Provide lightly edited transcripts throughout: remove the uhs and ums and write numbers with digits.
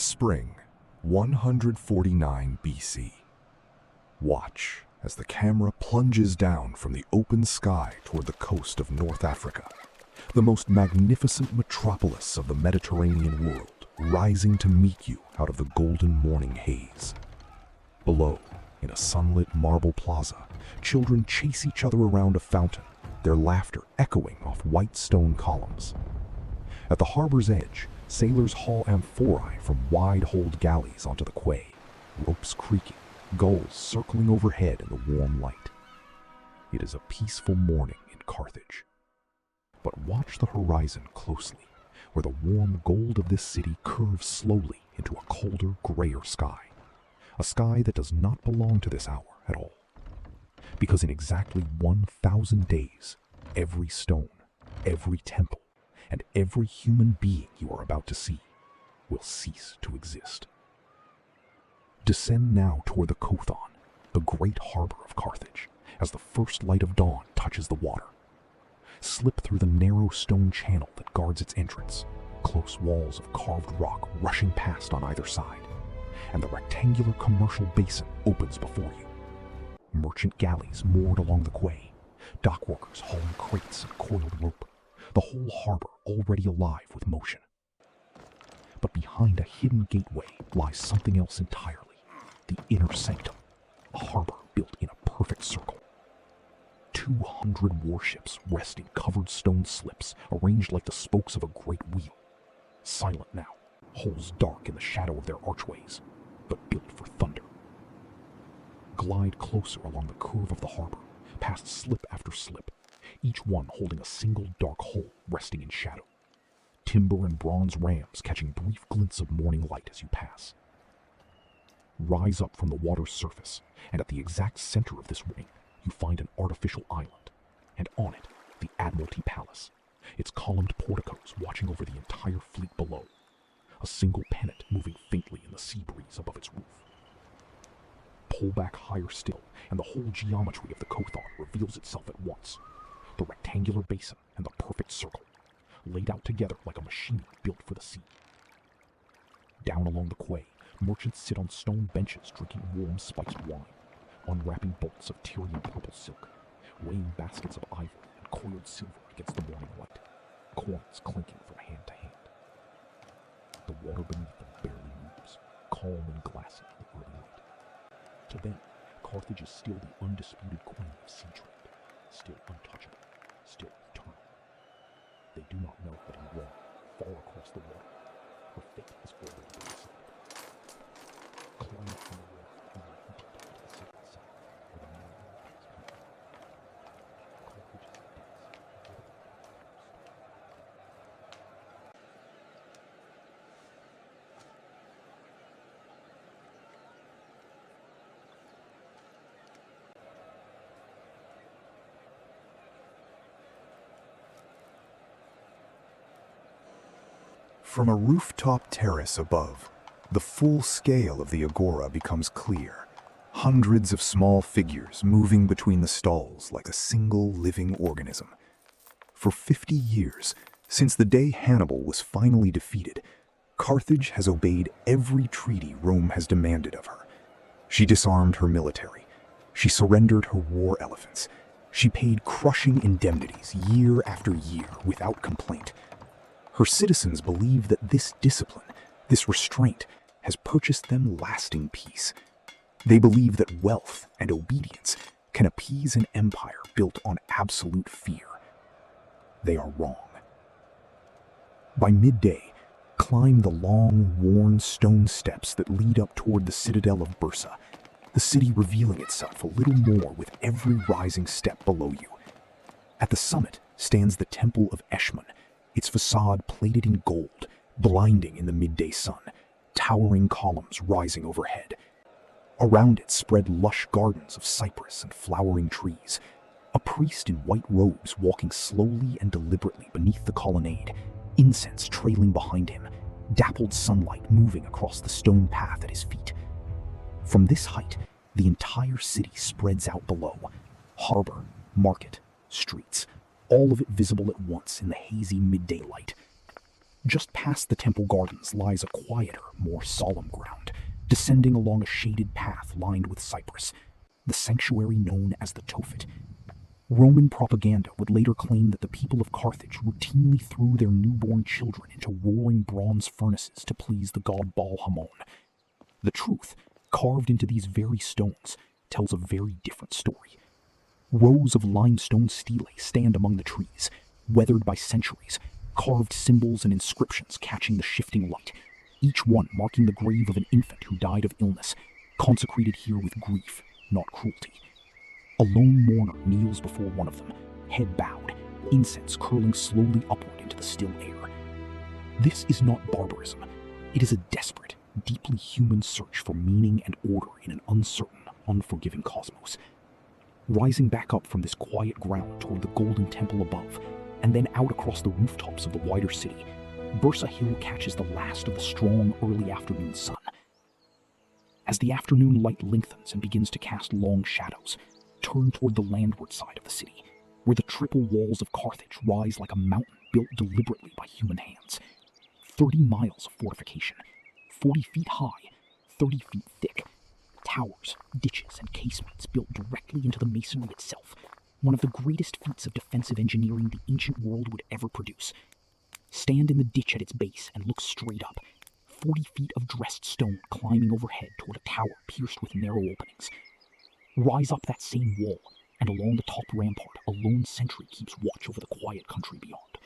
Spring, 149 BC. Watch as the camera plunges down from the open sky toward the coast of North Africa, the most magnificent metropolis of the Mediterranean world, rising to meet you out of the golden morning haze. Below, in a sunlit marble plaza, children chase each other around a fountain, their laughter echoing off white stone columns. At the harbor's edge, sailors haul amphorae from wide-holed galleys onto the quay, ropes creaking, gulls circling overhead in the warm light. It is a peaceful morning in Carthage. But watch the horizon closely, where the warm gold of this city curves slowly into a colder, grayer sky. A sky that does not belong to this hour at all. Because in exactly 1,000 days, every stone, every temple, and every human being you are about to see will cease to exist. Descend now toward the Kothon, the great harbor of Carthage, as the first light of dawn touches the water. Slip through the narrow stone channel that guards its entrance, close walls of carved rock rushing past on either side, and the rectangular commercial basin opens before you. Merchant galleys moored along the quay, dock workers hauling crates and coiled rope, the whole harbor already alive with motion. But behind a hidden gateway lies something else entirely, the inner sanctum, a harbor built in a perfect circle. 200 warships rest in covered stone slips arranged like the spokes of a great wheel. Silent now, holes dark in the shadow of their archways, but built for thunder. Glide closer along the curve of the harbor, past slip after slip, each one holding a single dark hole resting in shadow. Timber and bronze rams catching brief glints of morning light as you pass. Rise up from the water's surface, and at the exact center of this ring, you find an artificial island, and on it, the Admiralty Palace, its columned porticos watching over the entire fleet below, a single pennant moving faintly in the sea breeze above its roof. Pull back higher still, and the whole geometry of the Kothon reveals itself at once. The rectangular basin and the perfect circle, laid out together like a machine built for the sea. Down along the quay, merchants sit on stone benches drinking warm spiced wine, unwrapping bolts of Tyrian purple silk, weighing baskets of ivory and coiled silver against the morning light, coins clinking from hand to hand. The water beneath them barely moves, calm and glassy in the early light. To them, Carthage is still the undisputed queen of sea trade, still untouchable, still eternal. They do not know that in Rome, far across the water, her fate has already been decided. Climb up from the water and let me take you to the second side, where the morning light is coming. Carthage is the dance. From a rooftop terrace above, the full scale of the agora becomes clear. Hundreds of small figures moving between the stalls like a single living organism. For 50 years, since the day Hannibal was finally defeated, Carthage has obeyed every treaty Rome has demanded of her. She disarmed her military. She surrendered her war elephants. She paid crushing indemnities year after year without complaint. Her citizens believe that this discipline, this restraint, has purchased them lasting peace. They believe that wealth and obedience can appease an empire built on absolute fear. They are wrong. By midday, climb the long, worn stone steps that lead up toward the citadel of Bursa, the city revealing itself a little more with every rising step below you. At the summit stands the Temple of Eshmun, its facade plated in gold, blinding in the midday sun, towering columns rising overhead. Around it spread lush gardens of cypress and flowering trees. A priest in white robes walking slowly and deliberately beneath the colonnade, incense trailing behind him, dappled sunlight moving across the stone path at his feet. From this height, the entire city spreads out below. Harbor, market, streets, all of it visible at once in the hazy midday light. Just past the temple gardens lies a quieter, more solemn ground, descending along a shaded path lined with cypress, the sanctuary known as the Tophet. Roman propaganda would later claim that the people of Carthage routinely threw their newborn children into roaring bronze furnaces to please the god Baal-Hamon. The truth, carved into these very stones, tells a very different story. Rows of limestone stelae stand among the trees, weathered by centuries, carved symbols and inscriptions catching the shifting light, each one marking the grave of an infant who died of illness, consecrated here with grief, not cruelty. A lone mourner kneels before one of them, head bowed, incense curling slowly upward into the still air. This is not barbarism. It is a desperate, deeply human search for meaning and order in an uncertain, unforgiving cosmos. Rising back up from this quiet ground toward the golden temple above, and then out across the rooftops of the wider city, Bursa Hill catches the last of the strong early afternoon sun. As the afternoon light lengthens and begins to cast long shadows, turn toward the landward side of the city, where the triple walls of Carthage rise like a mountain built deliberately by human hands. 30 miles of fortification, 40 feet high, 30 feet thick, towers, ditches, and casemates built directly into the masonry itself, one of the greatest feats of defensive engineering the ancient world would ever produce. Stand in the ditch at its base and look straight up, 40 feet of dressed stone climbing overhead toward a tower pierced with narrow openings. Rise up that same wall, and along the top rampart, a lone sentry keeps watch over the quiet country beyond.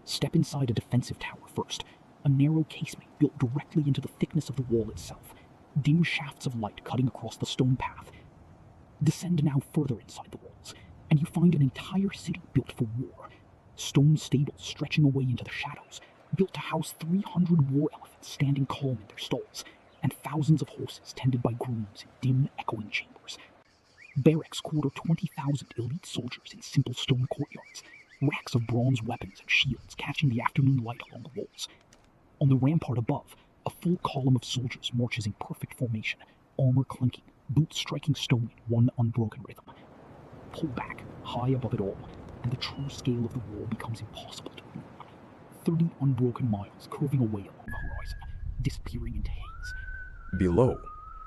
Step inside a defensive tower first, a narrow casemate built directly into the thickness of the wall itself, dim shafts of light cutting across the stone path. Descend now further inside the walls, and you find an entire city built for war, stone stables stretching away into the shadows, built to house 300 war elephants standing calm in their stalls, and thousands of horses tended by grooms in dim, echoing chambers. Barracks quarter 20,000 elite soldiers in simple stone courtyards, racks of bronze weapons and shields catching the afternoon light along the walls. On the rampart above, a full column of soldiers marches in perfect formation, armor clanking, boots striking stone in one unbroken rhythm. Pull back, high above it all, and the true scale of the wall becomes impossible to ignore. 30 unbroken miles curving away along the horizon, disappearing into haze. Below,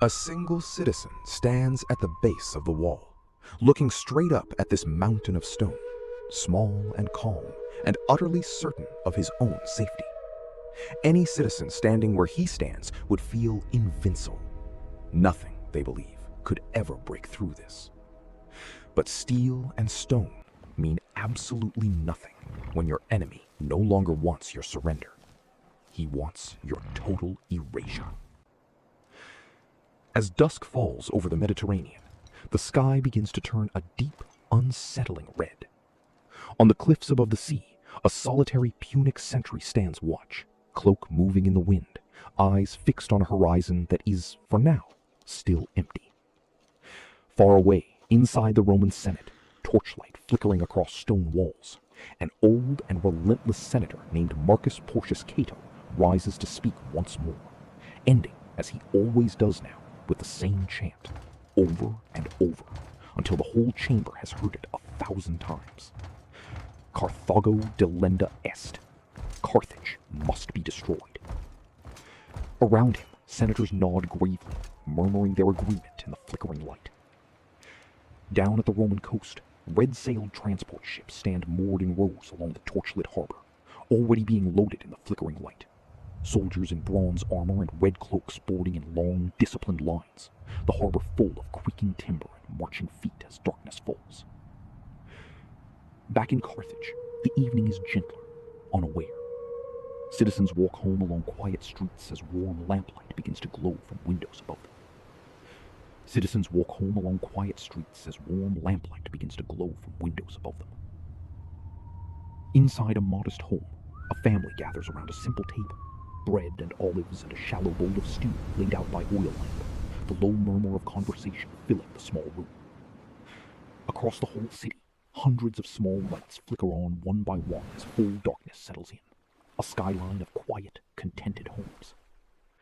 a single citizen stands at the base of the wall, looking straight up at this mountain of stone, small and calm, and utterly certain of his own safety. Any citizen standing where he stands would feel invincible. Nothing, they believe, could ever break through this. But steel and stone mean absolutely nothing when your enemy no longer wants your surrender. He wants your total erasure. As dusk falls over the Mediterranean, the sky begins to turn a deep, unsettling red. On the cliffs above the sea, a solitary Punic sentry stands watch, cloak moving in the wind, eyes fixed on a horizon that is, for now, still empty. Far away, inside the Roman Senate, torchlight flickering across stone walls, an old and relentless senator named Marcus Porcius Cato rises to speak once more, ending, as he always does now, with the same chant, over and over, until the whole chamber has heard it 1,000 times. Carthago delenda est. Carthage must be destroyed. Around him, senators nod gravely, murmuring their agreement in the flickering light. Down at the Roman coast, red-sailed transport ships stand moored in rows along the torchlit harbor, already being loaded in the flickering light. Soldiers in bronze armor and red cloaks boarding in long, disciplined lines, the harbor full of creaking timber and marching feet as darkness falls. Back in Carthage, the evening is gentler, unaware. Citizens walk home along quiet streets as warm lamplight begins to glow from windows above them. Citizens walk home along quiet streets as warm lamplight begins to glow from windows above them. Inside a modest home, a family gathers around a simple table, bread and olives and a shallow bowl of stew laid out by oil lamp, the low murmur of conversation filling the small room. Across the whole city, hundreds of small lights flicker on one by one as full darkness settles in, a skyline of quiet, contented homes.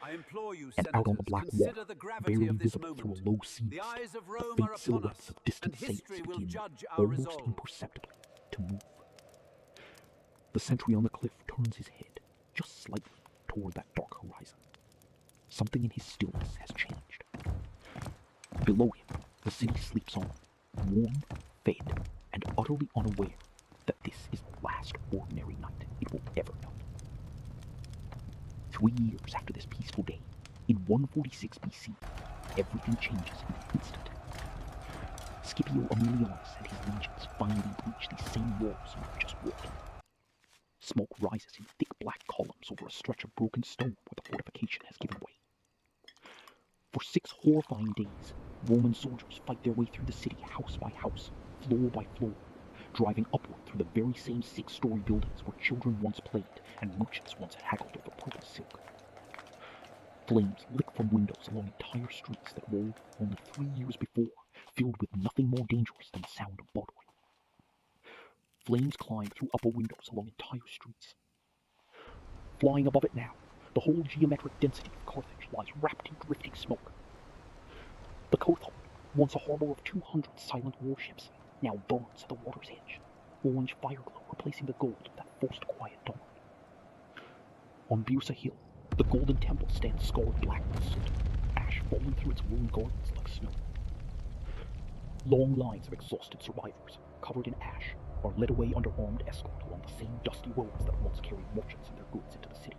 I implore you, And out on the black wall, consider the gravity barely of this visible through moment. a low sea The mist, eyes of the Rome faint are upon silhouettes us, of distant and sails history will begin, judge our almost resolve. imperceptibly, to move. The sentry on the cliff turns his head, just slightly toward that dark horizon. Something in his stillness has changed. Below him, the city sleeps on, warm, fed, and utterly unaware that this is the last ordinary night it will ever know. 3 years after this peaceful day, in 146 BC, everything changes in an instant. Scipio Aemilianus and his legions finally breach these same walls we were just walking. Smoke rises in thick black columns over a stretch of broken stone where the fortification has given way. For 6 horrifying days, Roman soldiers fight their way through the city house by house, floor by floor, driving upward through the very same 6-story buildings where children once played and merchants once haggled over purple silk. Flames lick from windows along entire streets that were, only 3 years before, filled with nothing more dangerous than the sound of buttering. Flames climb through upper windows along entire streets. Flying above it now, the whole geometric density of Carthage lies wrapped in drifting smoke. The Kothon, once a harbor of 200 silent warships, now burns at the water's edge, orange fireglow replacing the gold of that first quiet dawn. On Byrsa Hill, the golden temple stands scarred black with soot, ash falling through its ruined gardens like snow. Long lines of exhausted survivors, covered in ash, are led away under armed escort along the same dusty roads that once carried merchants and their goods into the city.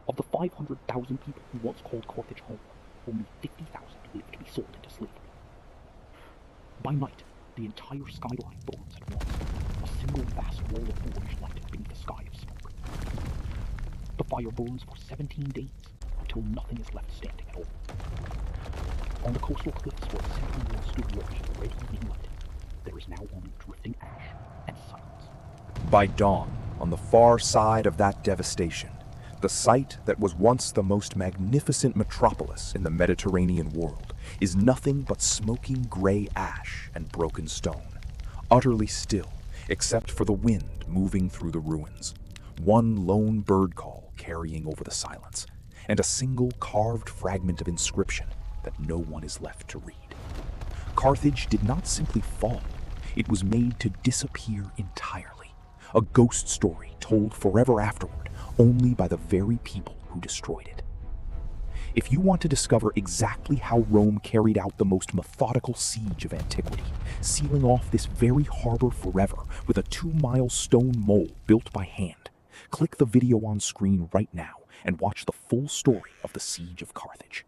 Of the 500,000 people who once called Carthage home, only 50,000 lived to be sold into slavery. By night, the entire skyline burns at once, a single vast wall of orange light beneath a sky of smoke. The fire burns for 17 days, until nothing is left standing at all. On the coastal cliffs where the century wall stood watching the red evening light, there is now only drifting ash and silence. By dawn, on the far side of that devastation, the site that was once the most magnificent metropolis in the Mediterranean world is nothing but smoking gray ash and broken stone, utterly still except for the wind moving through the ruins, one lone bird call carrying over the silence, and a single carved fragment of inscription that no one is left to read. Carthage did not simply fall, it was made to disappear entirely, a ghost story told forever afterward only by the very people who destroyed it. If you want to discover exactly how Rome carried out the most methodical siege of antiquity, sealing off this very harbor forever with a 2-mile stone mole built by hand, click the video on screen right now and watch the full story of the Siege of Carthage.